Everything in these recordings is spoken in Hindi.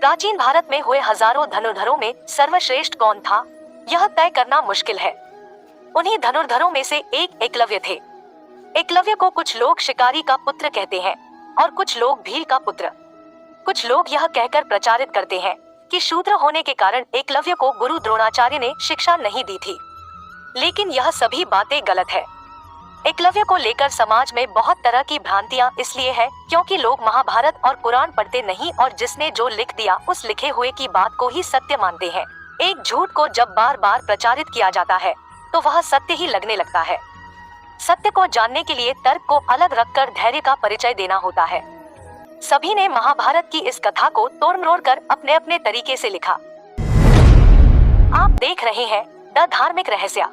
प्राचीन भारत में हुए हजारों धनुर्धरों में सर्वश्रेष्ठ कौन था, यह तय करना मुश्किल है। उन्हीं धनुर्धरों में से एक एकलव्य थे। एकलव्य को कुछ लोग शिकारी का पुत्र कहते हैं और कुछ लोग भील का पुत्र। कुछ लोग यह कहकर प्रचारित करते हैं कि शूद्र होने के कारण एकलव्य को गुरु द्रोणाचार्य ने शिक्षा नहीं दी थी, लेकिन यह सभी बातें गलत है। एकलव्य को लेकर समाज में बहुत तरह की भ्रांतियां इसलिए है क्योंकि लोग महाभारत और पुराण पढ़ते नहीं और जिसने जो लिख दिया उस लिखे हुए की बात को ही सत्य मानते हैं। एक झूठ को जब बार बार प्रचारित किया जाता है तो वह सत्य ही लगने लगता है। सत्य को जानने के लिए तर्क को अलग रखकर धैर्य का परिचय देना होता है। सभी ने महाभारत की इस कथा को तोड़-मरोड़ कर अपने अपने तरीके से लिखा। आप देख रहे हैं द धार्मिक रहस्य।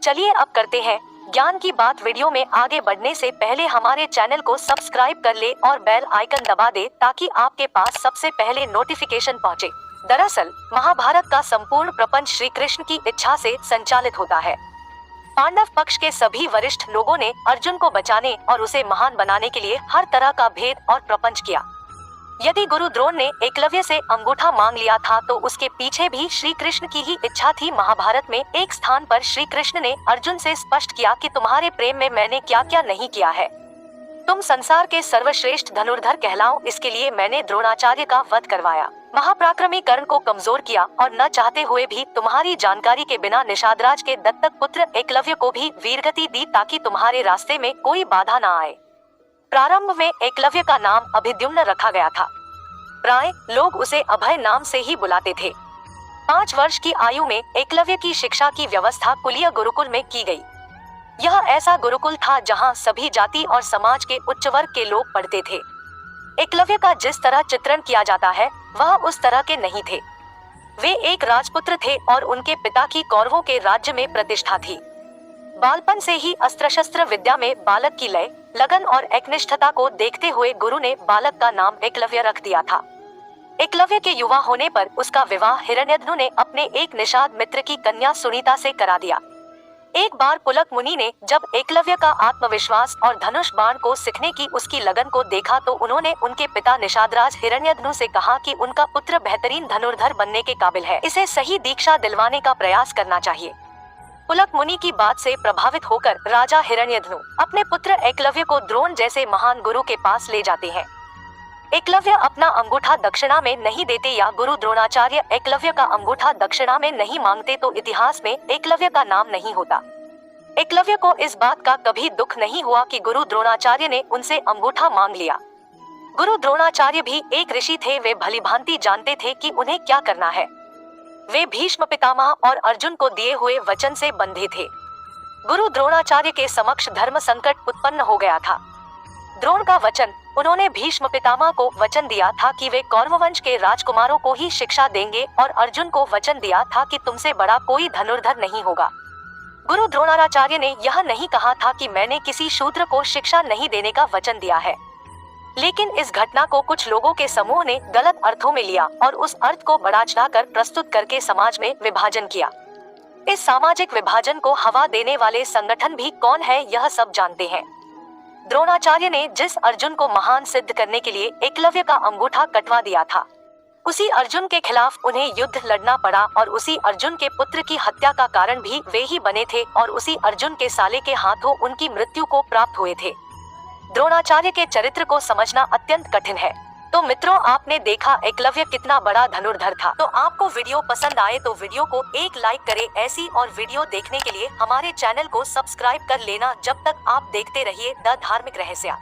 चलिए अब करते हैं ज्ञान की बात। वीडियो में आगे बढ़ने से पहले हमारे चैनल को सब्सक्राइब कर ले और बेल आइकन दबा दे ताकि आपके पास सबसे पहले नोटिफिकेशन पहुंचे। दरअसल महाभारत का संपूर्ण प्रपंच श्री कृष्ण की इच्छा से संचालित होता है। पांडव पक्ष के सभी वरिष्ठ लोगों ने अर्जुन को बचाने और उसे महान बनाने के लिए हर तरह का भेद और प्रपंच किया। यदि गुरु द्रोण ने एकलव्य से अंगूठा मांग लिया था तो उसके पीछे भी श्री कृष्ण की ही इच्छा थी। महाभारत में एक स्थान पर श्री कृष्ण ने अर्जुन से स्पष्ट किया कि तुम्हारे प्रेम में मैंने क्या क्या नहीं किया है। तुम संसार के सर्वश्रेष्ठ धनुर्धर कहलाओ, इसके लिए मैंने द्रोणाचार्य का वध करवाया, महापराक्रमी कर्ण को कमजोर किया और न चाहते हुए भी तुम्हारी जानकारी के बिना निषादराज के दत्तक पुत्र एकलव्य को भी वीरगति दी ताकि तुम्हारे रास्ते में कोई बाधा न आए। प्रारंभ में एकलव्य का नाम अभिद्युम्न रखा गया था। प्राय लोग उसे अभय नाम से ही बुलाते थे। 5 वर्ष की आयु में एकलव्य की शिक्षा की व्यवस्था कुलीय गुरुकुल में की गई। यह ऐसा गुरुकुल था जहां सभी जाति और समाज के उच्च वर्ग के लोग पढ़ते थे। एकलव्य का जिस तरह चित्रण किया जाता है वह उस तरह के नहीं थे। वे एक राजपुत्र थे और उनके पिता की कौरवों के राज्य में प्रतिष्ठा थी। बालपन से ही अस्त्र शस्त्र विद्या में बालक की लय, लगन और एकनिष्ठता को देखते हुए गुरु ने बालक का नाम एकलव्य रख दिया था। एकलव्य के युवा होने पर उसका विवाह हिरण्यधनु ने अपने एक निषाद मित्र की कन्या सुनीता से करा दिया। एक बार पुलक मुनि ने जब एकलव्य का आत्मविश्वास और धनुष बाण को सीखने की उसकी लगन को देखा तो उन्होंने उनके पिता निषादराज हिरण्यधनु से कहा कि उनका पुत्र बेहतरीन धनुर्धर बनने के काबिल है, इसे सही दीक्षा दिलवाने का प्रयास करना चाहिए। पुलक मुनि की बात से प्रभावित होकर राजा हिरण्यधनु अपने पुत्र एकलव्य को द्रोण जैसे महान गुरु के पास ले जाते हैं। एकलव्य अपना अंगूठा दक्षिणा में नहीं देते या गुरु द्रोणाचार्य एकलव्य का अंगूठा दक्षिणा में नहीं मांगते तो इतिहास में एकलव्य का नाम नहीं होता। एकलव्य को इस बात का कभी दुख नहीं हुआ कि गुरु द्रोणाचार्य ने उनसे अंगूठा मांग लिया। गुरु द्रोणाचार्य भी एक ऋषि थे, वे भलीभांति जानते थे कि उन्हें क्या करना है। वे भीष्म पितामह और अर्जुन को दिए हुए वचन से बंधे थे। गुरु द्रोणाचार्य के समक्ष धर्म संकट उत्पन्न हो गया था। द्रोण का वचन, उन्होंने भीष्म पितामह को वचन दिया था कि वे कौरववंश के राजकुमारों को ही शिक्षा देंगे और अर्जुन को वचन दिया था कि तुमसे बड़ा कोई धनुर्धर नहीं होगा। गुरु द्रोणाचार्य ने यह नहीं कहा था कि मैंने किसी शूद्र को शिक्षा नहीं देने का वचन दिया है, लेकिन इस घटना को कुछ लोगों के समूह ने गलत अर्थों में लिया और उस अर्थ को बढ़ा चढ़ाकर प्रस्तुत करके समाज में विभाजन किया। इस सामाजिक विभाजन को हवा देने वाले संगठन भी कौन है यह सब जानते हैं। द्रोणाचार्य ने जिस अर्जुन को महान सिद्ध करने के लिए एकलव्य का अंगूठा कटवा दिया था, उसी अर्जुन के खिलाफ उन्हें युद्ध लड़ना पड़ा और उसी अर्जुन के पुत्र की हत्या का कारण भी वे ही बने थे और उसी अर्जुन के साले के हाथों उनकी मृत्यु को प्राप्त हुए थे। द्रोणाचार्य के चरित्र को समझना अत्यंत कठिन है। तो मित्रों, आपने देखा एकलव्य कितना बड़ा धनुर्धर था। तो आपको वीडियो पसंद आए तो वीडियो को एक लाइक करें। ऐसी और वीडियो देखने के लिए हमारे चैनल को सब्सक्राइब कर लेना। जब तक आप देखते रहिए द धार्मिक रहस्य।